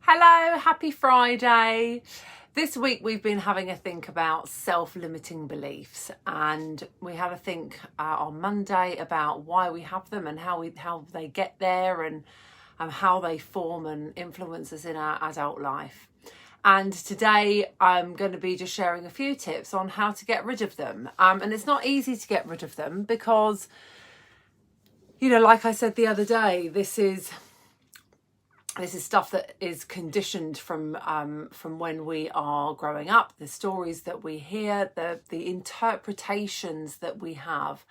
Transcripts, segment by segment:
Hello, happy Friday. This week we've been having a think about self-limiting beliefs, and we had a think on Monday about why we have them and how they get there, and how they form and influence us in our adult life. And today I'm going to be just sharing a few tips on how to get rid of them. And it's not easy to get rid of them because, like I said the other day, this is stuff that is conditioned from when we are growing up, the stories that we hear, the interpretations that we have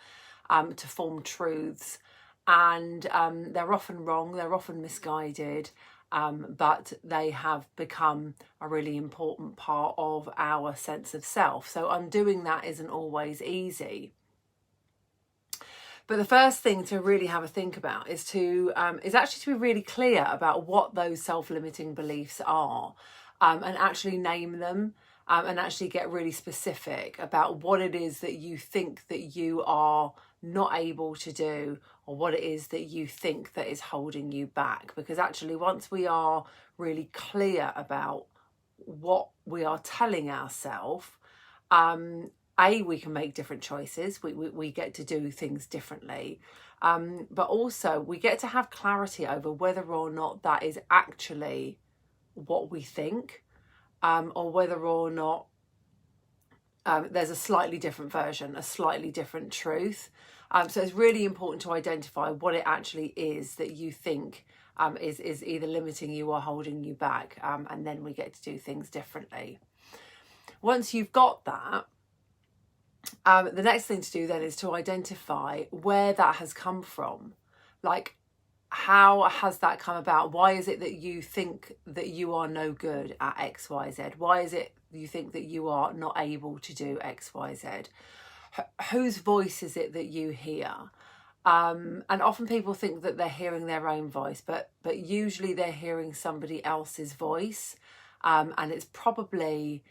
to form truths. And they're often wrong, they're often misguided, but they have become a really important part of our sense of self. So undoing that isn't always easy. But the first thing to really have a think about is actually to be really clear about what those self-limiting beliefs are, and actually name them, and actually get really specific about what it is that you think that you are not able to do, or what it is that you think that is holding you back. Because actually, once we are really clear about what we are telling ourselves, we can make different choices. We get to do things differently. But also we get to have clarity over whether or not that is actually what we think, or whether or not there's a slightly different version, a slightly different truth. So it's really important to identify what it actually is that you think is either limiting you or holding you back. And then we get to do things differently. Once you've got that, the next thing to do then is to identify where that has come from. Like, how has that come about? Why is it that you think that you are no good at X, Y, Z? Why is it you think that you are not able to do X, Y, Z? Whose voice is it that you hear? And often people think that they're hearing their own voice, but usually they're hearing somebody else's voice, and it's probably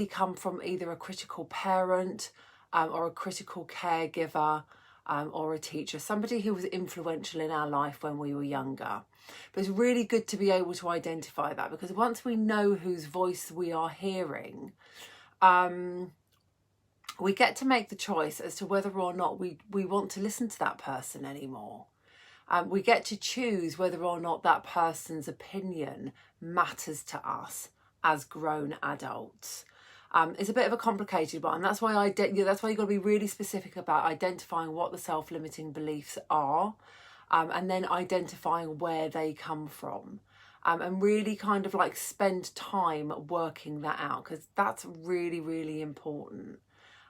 come from either a critical parent, or a critical caregiver, or a teacher, somebody who was influential in our life when we were younger. But it's really good to be able to identify that, because once we know whose voice we are hearing, we get to make the choice as to whether or not we want to listen to that person anymore. We get to choose whether or not that person's opinion matters to us as grown adults. It's a bit of a complicated one. That's why that's why you've got to be really specific about identifying what the self-limiting beliefs are, and then identifying where they come from, and really kind of like spend time working that out, because that's really, really important.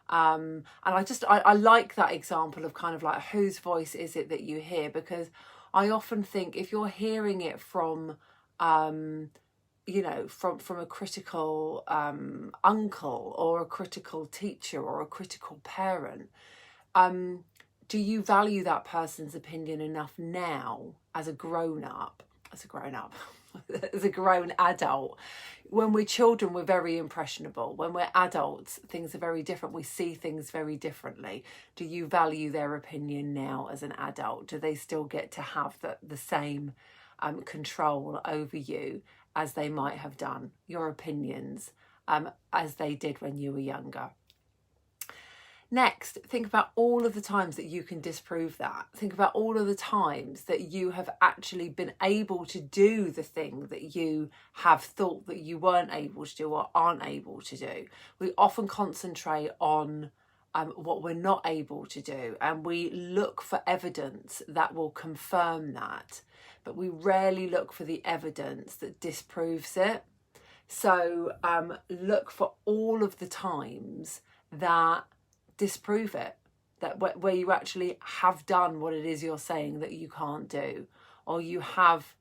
And I like that example of kind of like, whose voice is it that you hear? Because I often think if you're hearing it from from a critical uncle, or a critical teacher, or a critical parent, do you value that person's opinion enough now as a grown adult? When we're children, we're very impressionable. When we're adults, things are very different. We see things very differently. Do you value their opinion now as an adult? Do they still get to have the same control over you as they might have done, your opinions, as they did when you were younger? Next, think about all of the times that you can disprove that. Think about all of the times that you have actually been able to do the thing that you have thought that you weren't able to do or aren't able to do. We often concentrate on what we're not able to do, and we look for evidence that will confirm that, but we rarely look for the evidence that disproves it. So look for all of the times that disprove it, that where you actually have done what it is you're saying that you can't do, or you have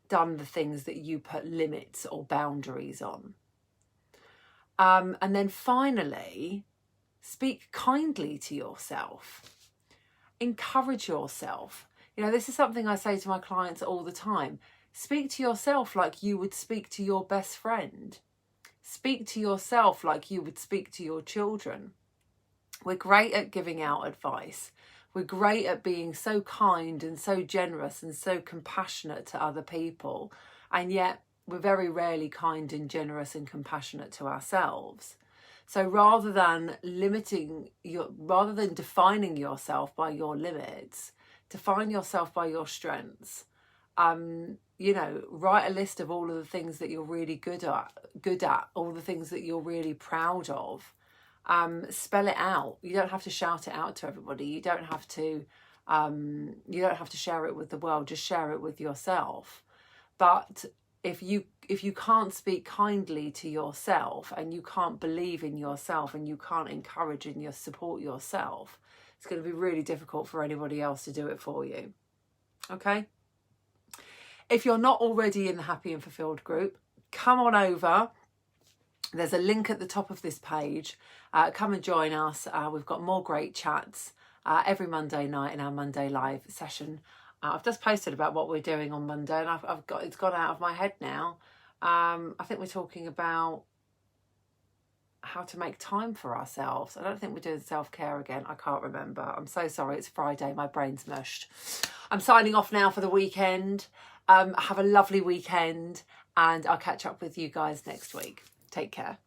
done the things that you put limits or boundaries on. And then finally, speak kindly to yourself. Encourage yourself. This is something I say to my clients all the time. Speak to yourself like you would speak to your best friend. Speak to yourself like you would speak to your children. We're great at giving out advice. We're great at being so kind and so generous and so compassionate to other people. And yet we're very rarely kind and generous and compassionate to ourselves. So rather than defining yourself by your limits, define yourself by your strengths. You know, write a list of all of the things that you're really good at, all the things that you're really proud of. Spell it out. You don't have to shout it out to everybody. You don't have to share it with the world. Just share it with yourself. But if you can't speak kindly to yourself, and you can't believe in yourself, and you can't encourage and support yourself, it's going to be really difficult for anybody else to do it for you. Okay? If you're not already in the Happy and Fulfilled group, come on over. There's a link at the top of this page. Come and join us. We've got more great chats every Monday night in our Monday live session. I've just posted about what we're doing on Monday, and it's gone out of my head now. I think we're talking about how to make time for ourselves. I don't think we're doing self-care again. I can't remember. I'm so sorry. It's Friday. My brain's mushed. I'm signing off now for the weekend. Have a lovely weekend, and I'll catch up with you guys next week. Take care.